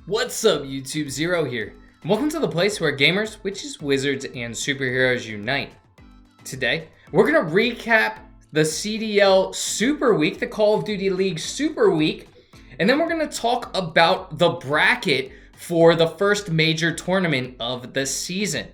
What's up, YouTube? Zero here. And welcome to the place where gamers, witches, wizards, and superheroes unite. Today, we're going to recap the CDL Super Week, the Call of Duty League Super Week, and then we're going to talk about the bracket for the first major tournament of the season.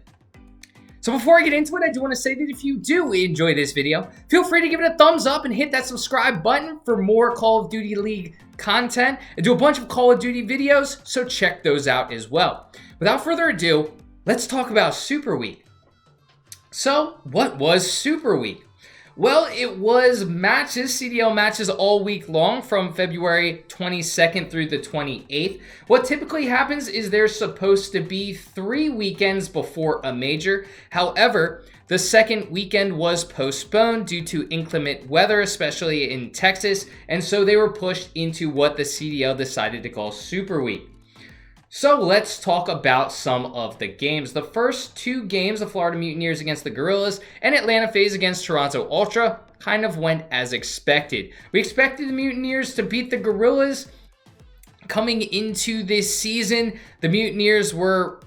So before I get into it, I do want to say that if you do enjoy this video, feel free to give it a thumbs up and hit that subscribe button for more Call of Duty League content. I do a bunch of Call of Duty videos, so check those out as well. Without further ado, let's talk about Super Week. So, what was Super Week? Well, it was matches, CDL matches all week long from February 22nd through the 28th. What typically happens is there's supposed to be 3 weekends before a major. However, the second weekend was postponed due to inclement weather, especially in Texas, and so they were pushed into what the CDL decided to call Super Week. So let's talk about some of the games. The first 2 games, the Florida Mutineers against the Guerrillas and Atlanta FaZe against Toronto Ultra, kind of went as expected. We expected the Mutineers to beat the Guerrillas. Coming into this season, the Mutineers were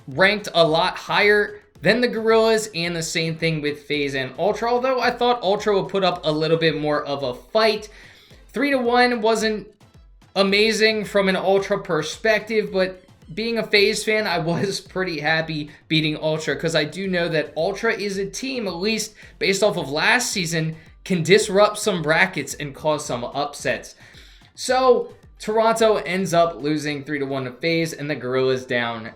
ranked a lot higher than the Guerrillas, and the same thing with FaZe and Ultra, although I thought Ultra would put up a little bit more of a fight. 3-1 wasn't amazing from an Ultra perspective, but being a FaZe fan, I was pretty happy beating Ultra because I do know that Ultra is a team, at least based off of last season, can disrupt some brackets and cause some upsets. So Toronto ends up losing 3-1 to FaZe, and the Guerrillas down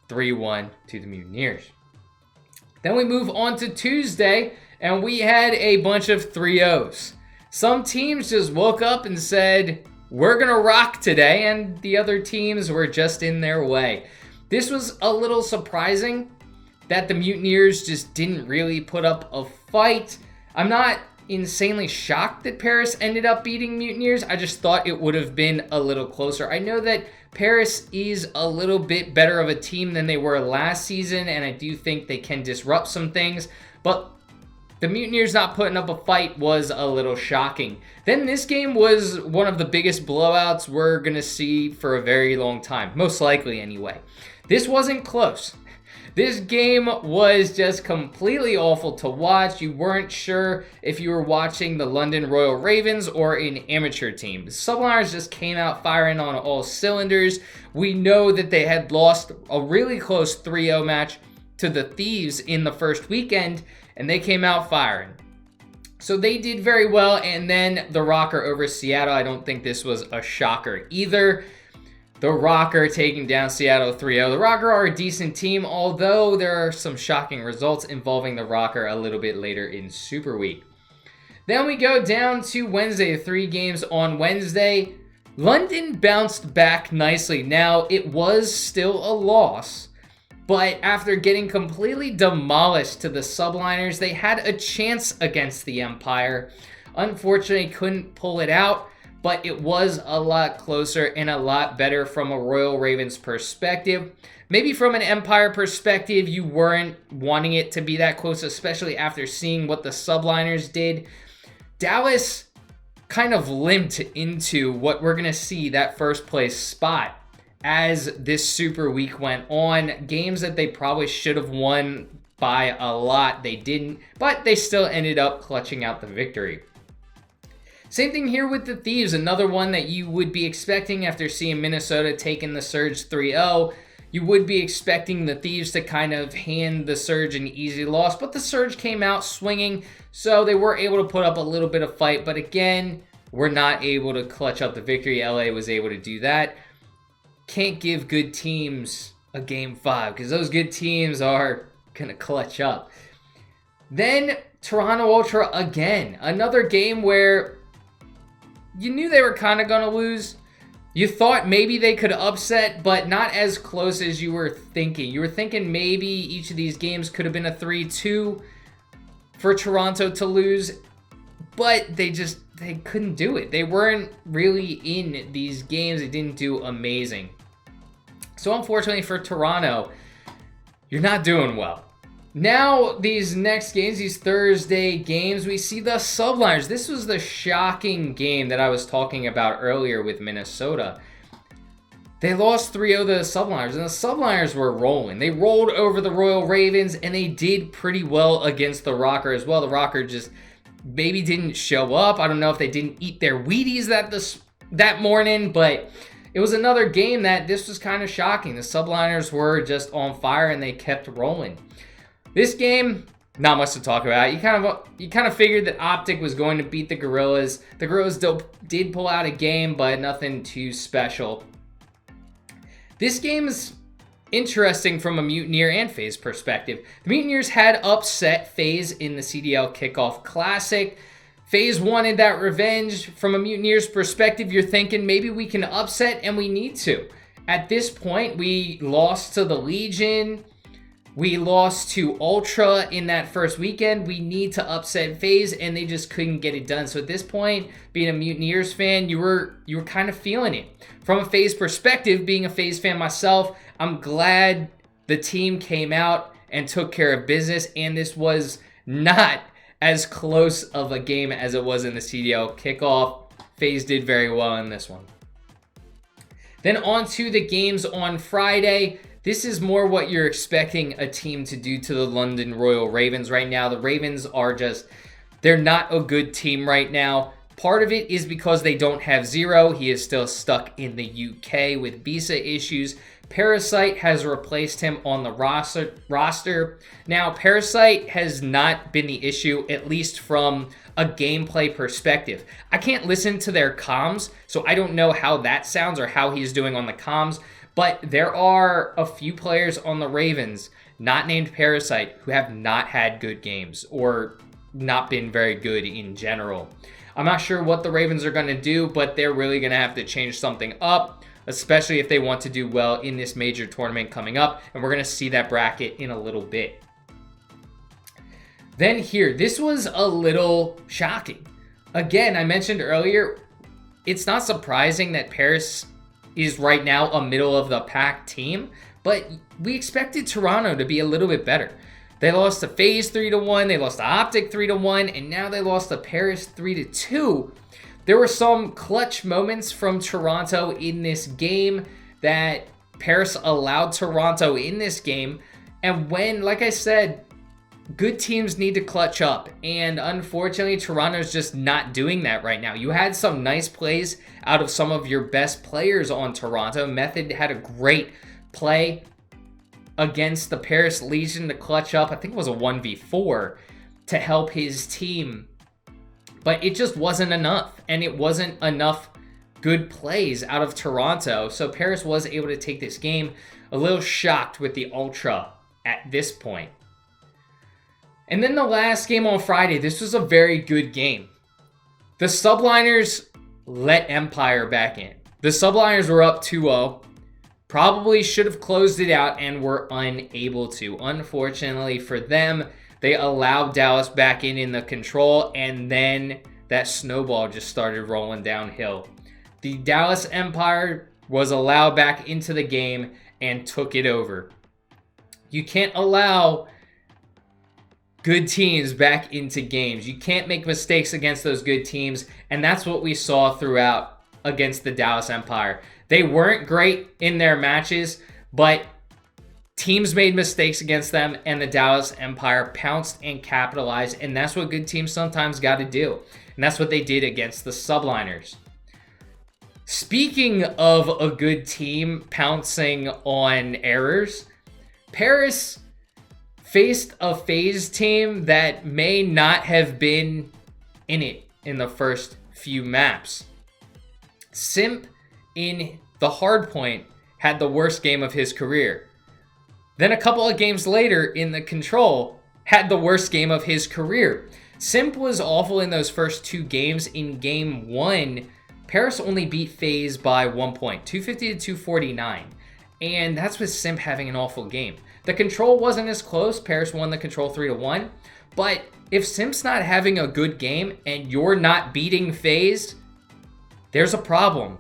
3-1 to the Mutineers. Then we move on to Tuesday, and we had a bunch of 3-0s. Some teams just woke up and said, we're gonna rock today, and the other teams were just in their way. This was a little surprising that the Mutineers just didn't really put up a fight. I'm not insanely shocked that Paris ended up beating Mutineers. I just thought it would have been a little closer. I know that Paris is a little bit better of a team than they were last season, and I do think they can disrupt some things, but the Mutineers not putting up a fight was a little shocking. Then this game was one of the biggest blowouts we're going to see for a very long time. Most likely anyway. This wasn't close. This game was just completely awful to watch. You weren't sure if you were watching the London Royal Ravens or an amateur team. The Subliners just came out firing on all cylinders. We know that they had lost a really close 3-0 match to the Thieves in the first weekend, and they came out firing. So they did very well, and then the Rocker over Seattle. I don't think this was a shocker either. The Rocker taking down Seattle 3-0. The Rocker are a decent team, although there are some shocking results involving the Rocker a little bit later in Super Week. Then we go down to Wednesday, 3 games on Wednesday. London bounced back nicely. Now, it was still a loss, but after getting completely demolished to the Subliners, they had a chance against the Empire. Unfortunately, couldn't pull it out, but it was a lot closer and a lot better from a Royal Ravens perspective. Maybe from an Empire perspective, you weren't wanting it to be that close, especially after seeing what the Subliners did. Dallas kind of limped into what we're going to see, that first place spot. As this Super Week went on, games that they probably should have won by a lot, they didn't, but they still ended up clutching out the victory. Same thing here with the Thieves, another one that you would be expecting after seeing Minnesota taking the Surge 3-0. You would be expecting the Thieves to kind of hand the Surge an easy loss, but the Surge came out swinging, so they were able to put up a little bit of fight, but again, were not able to clutch up the victory. LA was able to do that. Can't give good teams a game 5 because those good teams are going to clutch up. Then Toronto Ultra again. Another game where you knew they were kind of going to lose. You thought maybe they could upset, but not as close as you were thinking. You were thinking maybe each of these games could have been a 3-2 for Toronto to lose, but they couldn't do it. They weren't really in these games. They didn't do amazing. So unfortunately for Toronto, you're not doing well. Now, these next games, these Thursday games, we see the Subliners. This was the shocking game that I was talking about earlier with Minnesota. They lost 3-0 to the Subliners, and the Subliners were rolling. They rolled over the Royal Ravens, and they did pretty well against the Rocker as well. The Rocker just maybe didn't show up. I don't know if they didn't eat their Wheaties that morning, but it was another game that this was kind of shocking. The Subliners were just on fire, and they kept rolling. This game, not much to talk about. You kind of figured that Optic was going to beat the Gorillas. The Gorillas did pull out a game, but nothing too special. This game is interesting from a Mutineer and FaZe perspective. The Mutineers had upset FaZe in the CDL Kickoff Classic. FaZe wanted that revenge. From a Mutineers perspective, you're thinking maybe we can upset, and we need to. At this point, we lost to the Legion. We lost to Ultra in that first weekend. We need to upset FaZe, and they just couldn't get it done. So at this point, being a Mutineers fan, you were kind of feeling it. From a FaZe perspective, being a FaZe fan myself, I'm glad the team came out and took care of business, and this was not as close of a game as it was in the CDL kickoff. FaZe did very well in this one. Then on to the games on Friday. This is more what you're expecting a team to do to the London Royal Ravens right now. The Ravens are they're not a good team right now. Part of it is because they don't have Zero. He is still stuck in the UK with visa issues. Parasite has replaced him on the roster. Now, Parasite has not been the issue, at least from a gameplay perspective. I can't listen to their comms, so I don't know how that sounds or how he's doing on the comms. But there are a few players on the Ravens, not named Parasite, who have not had good games or not been very good in general. I'm not sure what the Ravens are going to do, but they're really going to have to change something up, especially if they want to do well in this major tournament coming up. And we're going to see that bracket in a little bit. Then here, this was a little shocking. Again, I mentioned earlier, it's not surprising that Paris is right now a middle of the pack team, but we expected Toronto to be a little bit better. They lost to FaZe 3-1, they lost to Optic 3-1, and now they lost to Paris 3-2. There were some clutch moments from Toronto in this game that Paris allowed Toronto in this game, and when, like I said, good teams need to clutch up, and unfortunately, Toronto's just not doing that right now. You had some nice plays out of some of your best players on Toronto. Method had a great play against the Paris Legion to clutch up. I think it was a 1v4 to help his team, but it just wasn't enough, and it wasn't enough good plays out of Toronto, so Paris was able to take this game. A little shocked with the Ultra at this point. And then the last game on Friday, this was a very good game. The Subliners let Empire back in. The Subliners were up 2-0. Probably should have closed it out and were unable to. Unfortunately for them, they allowed Dallas back in the control, and then that snowball just started rolling downhill. The Dallas Empire was allowed back into the game and took it over. You can't allow good teams back into games. You can't make mistakes against those good teams, and that's what we saw throughout against the Dallas Empire. They weren't great in their matches, but teams made mistakes against them, and the Dallas Empire pounced and capitalized, and that's what good teams sometimes got to do, and that's what they did against the Subliners. Speaking of a good team pouncing on errors, Paris faced a FaZe team that may not have been in it in the first few maps. Simp in the hardpoint had the worst game of his career. Then a couple of games later in the control had the worst game of his career. Simp was awful in those first two games. In game one, Paris only beat FaZe by 1 point, 250 to 249. And that's with Simp having an awful game. The control wasn't as close. Paris won the control 3-1. But if Simp's not having a good game and you're not beating FaZe, there's a problem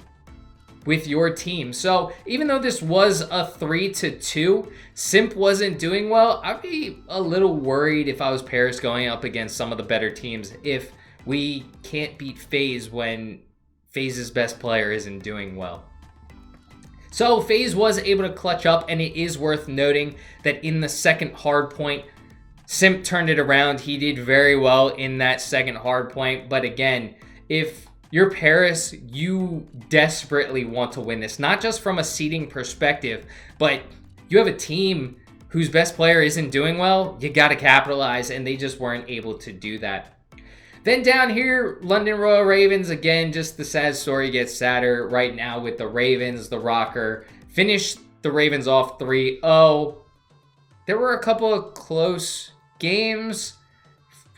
with your team. So even though this was a 3-2, Simp wasn't doing well. I'd be a little worried if I was Paris going up against some of the better teams if we can't beat FaZe when FaZe's best player isn't doing well. So FaZe was able to clutch up, and it is worth noting that in the second hard point, Simp turned it around. He did very well in that second hard point. But again, if you're Paris, you desperately want to win this. Not just from a seeding perspective, but you have a team whose best player isn't doing well. You got to capitalize, and they just weren't able to do that. Then down here, London Royal Ravens, again, just the sad story gets sadder right now with the Ravens. The Rocker finished the Ravens off 3-0. There were a couple of close games,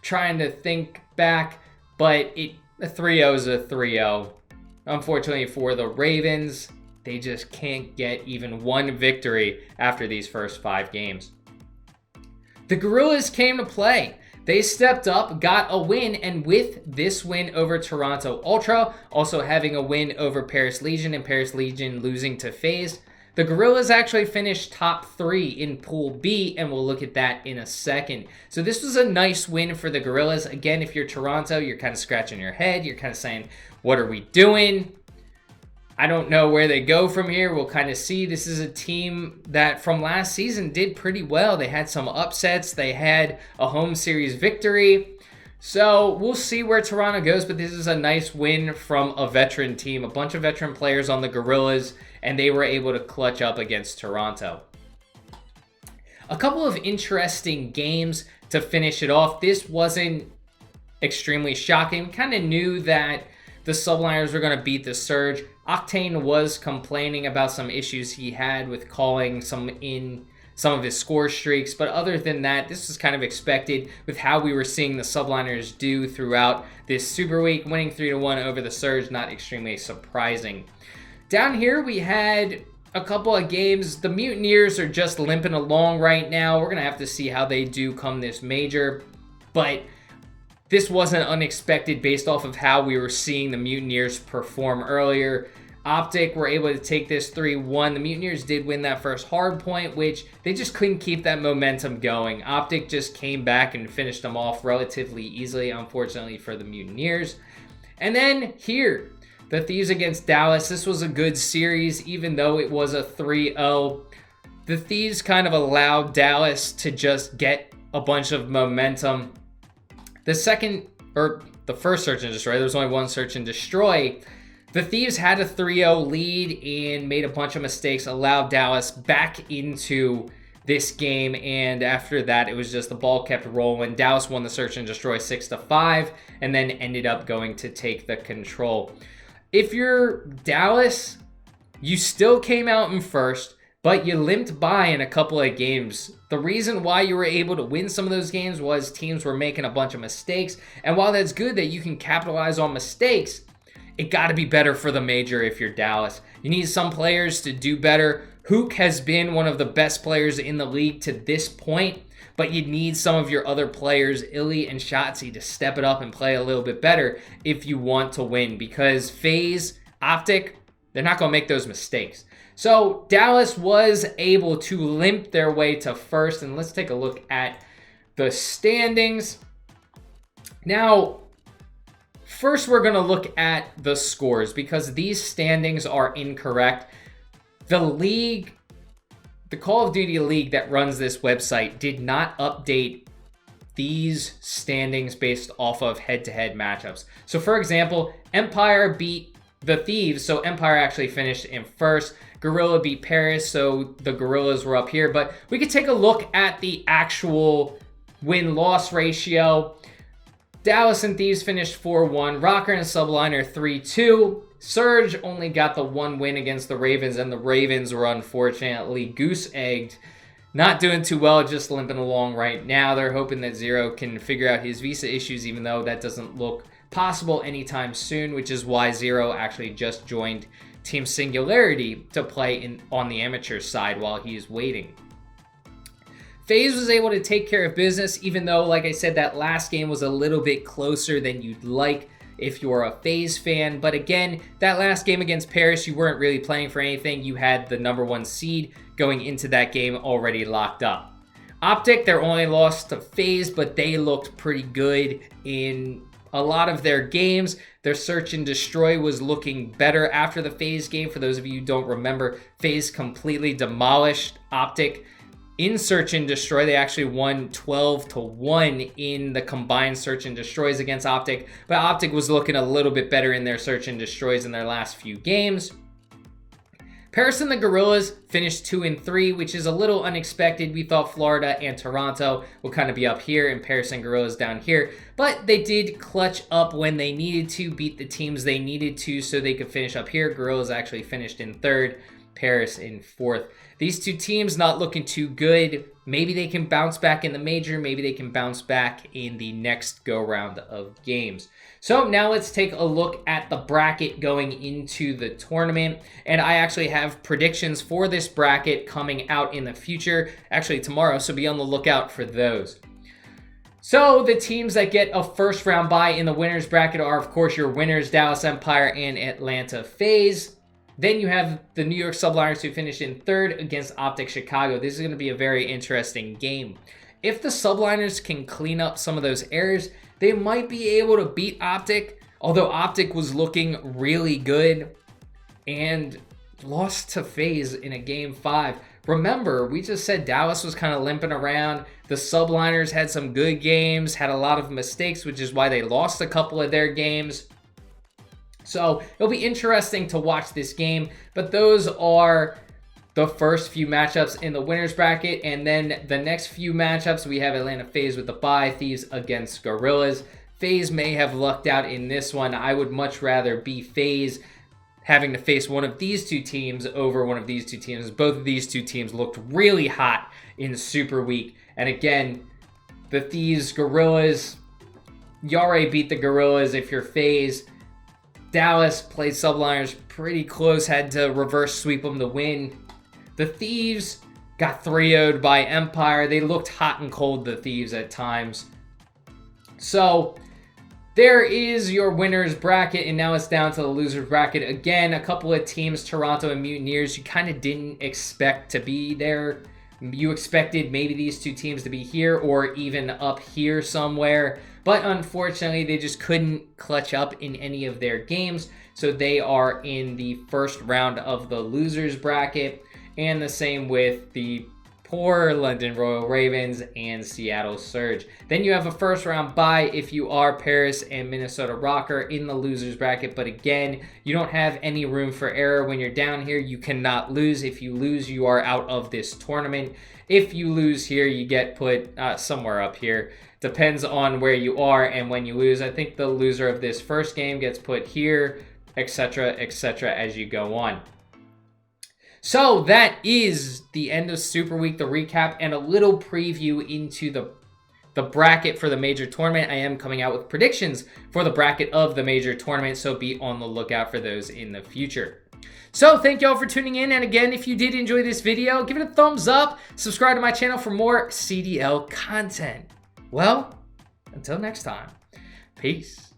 trying to think back, but a 3-0 is a 3-0. Unfortunately for the Ravens, they just can't get even one victory after these first 5 games. The Gorillas came to play. They stepped up, got a win, and with this win over Toronto Ultra, also having a win over Paris Legion, and Paris Legion losing to FaZe, the Gorillas actually finished top 3 in Pool B, and we'll look at that in a second. So this was a nice win for the Gorillas. Again, if you're Toronto, you're kind of scratching your head. You're kind of saying, what are we doing? I don't know where they go from here. We'll kind of see. This is a team that from last season did pretty well. They had some upsets. They had a home series victory. So we'll see where Toronto goes, but this is a nice win from a veteran team. A bunch of veteran players on the Gorillas, and they were able to clutch up against Toronto. A couple of interesting games to finish it off. This wasn't extremely shocking. We kind of knew that the Subliners were going to beat the Surge. Octane was complaining about some issues he had with calling some of his score streaks, but other than that, this was kind of expected with how we were seeing the Subliners do throughout this Super Week. Winning 3-1 over the Surge, not extremely surprising. Down here, we had a couple of games. The Mutineers are just limping along right now. We're going to have to see how they do come this major, but this wasn't unexpected based off of how we were seeing the Mutineers perform earlier. Optic were able to take this 3-1. The Mutineers did win that first hard point, which they just couldn't keep that momentum going. Optic just came back and finished them off relatively easily, unfortunately for the Mutineers. And then here, the Thieves against Dallas. This was a good series, even though it was a 3-0. The Thieves kind of allowed Dallas to just get a bunch of momentum. The first search and destroy, there was only one search and destroy. The Thieves had a 3-0 lead and made a bunch of mistakes, allowed Dallas back into this game, and after that, it was just the ball kept rolling. Dallas won the search and destroy 6-5, and then ended up going to take the control. If you're Dallas, you still came out in first, but you limped by in a couple of games. The reason why you were able to win some of those games was teams were making a bunch of mistakes. And while that's good that you can capitalize on mistakes, it got to be better for the major if you're Dallas. You need some players to do better. Hook has been one of the best players in the league to this point, but you need some of your other players, Illy and Shotzi, to step it up and play a little bit better if you want to win, because FaZe, Optic, they're not going to make those mistakes. So Dallas was able to limp their way to first, and let's take a look at the standings. Now, first we're going to look at the scores because these standings are incorrect. The league, the Call of Duty League that runs this website did not update these standings based off of head-to-head matchups. So for example, Empire beat the Thieves, so Empire actually finished in first. Gorilla beat Paris, so the Gorillas were up here. But we could take a look at the actual win-loss ratio. Dallas and Thieves finished 4-1. Rocker and Subliner 3-2. Surge only got the one win against the Ravens, and the Ravens were unfortunately goose-egged. Not doing too well, just limping along right now. They're hoping that Zero can figure out his visa issues, even though that doesn't look possible anytime soon, which is why Zero actually just joined Team Singularity to play on the amateur side while he's waiting. FaZe was able to take care of business, even though, like I said, that last game was a little bit closer than you'd like if you're a FaZe fan. But again, that last game against Paris, you weren't really playing for anything. You had the number 1 seed going into that game already locked up. Optic, their only loss to FaZe, but they looked pretty good in a lot of their games. Their search and destroy was looking better after the FaZe game. For those of you who don't remember, FaZe completely demolished Optic in search and destroy. They actually won 12-1 in the combined search and destroys against Optic, but Optic was looking a little bit better in their search and destroys in their last few games. Paris and the Gorillas finished 2-3, which is a little unexpected. We thought Florida and Toronto will kind of be up here and Paris and Gorillas down here, but they did clutch up when they needed to, beat the teams they needed to so they could finish up here. Gorillas actually finished in 3rd, Paris in 4th. These two teams not looking too good. Maybe they can bounce back in the major. Maybe they can bounce back in the next go round of games. So now let's take a look at the bracket going into the tournament. And I actually have predictions for this bracket coming out in the future, actually tomorrow, so be on the lookout for those. So the teams that get a first round bye in the winners bracket are, of course, your winners, Dallas Empire and Atlanta FaZe. Then you have the New York Subliners who finished in 3rd against Optic Chicago. This is going to be a very interesting game. If the Subliners can clean up some of those errors, they might be able to beat Optic, although Optic was looking really good and lost to FaZe in a game 5. Remember, we just said Dallas was kind of limping around. The Subliners had some good games, had a lot of mistakes, which is why they lost a couple of their games. So it'll be interesting to watch this game, but those are the first few matchups in the winners bracket, and then the next few matchups we have Atlanta FaZe with the bye, Thieves against Gorillas. FaZe may have lucked out in this one. I would much rather be FaZe having to face one of these two teams over one of these two teams. Both of these two teams looked really hot in Super Week, and again, the Thieves, Gorillas, you already beat the Gorillas if you're FaZe. Dallas played Subliners pretty close, had to reverse sweep them to win. The Thieves got 3-0'd by Empire. They looked hot and cold, the Thieves, at times. So there is your winners bracket, and now it's down to the losers bracket. Again, a couple of teams, Toronto and Mutineers, you kind of didn't expect to be there. You expected maybe these two teams to be here or even up here somewhere, but unfortunately they just couldn't clutch up in any of their games, so they are in the first round of the losers bracket, and the same with the poor London Royal Ravens and Seattle Surge. Then you have a first round bye if you are Paris and Minnesota Rocker in the losers bracket, but again, you don't have any room for error when you're down here. You cannot lose. If you lose, you are out of this tournament. If you lose here, you get put somewhere up here. Depends on where you are and when you lose. I think the loser of this first game gets put here, etc., etc., as you go on. So that is the end of Super Week, the recap, and a little preview into the bracket for the major tournament. I am coming out with predictions for the bracket of the major tournament, so be on the lookout for those in the future. So thank y'all for tuning in, and again, if you did enjoy this video, give it a thumbs up, subscribe to my channel for more CDL content. Well, until next time, peace.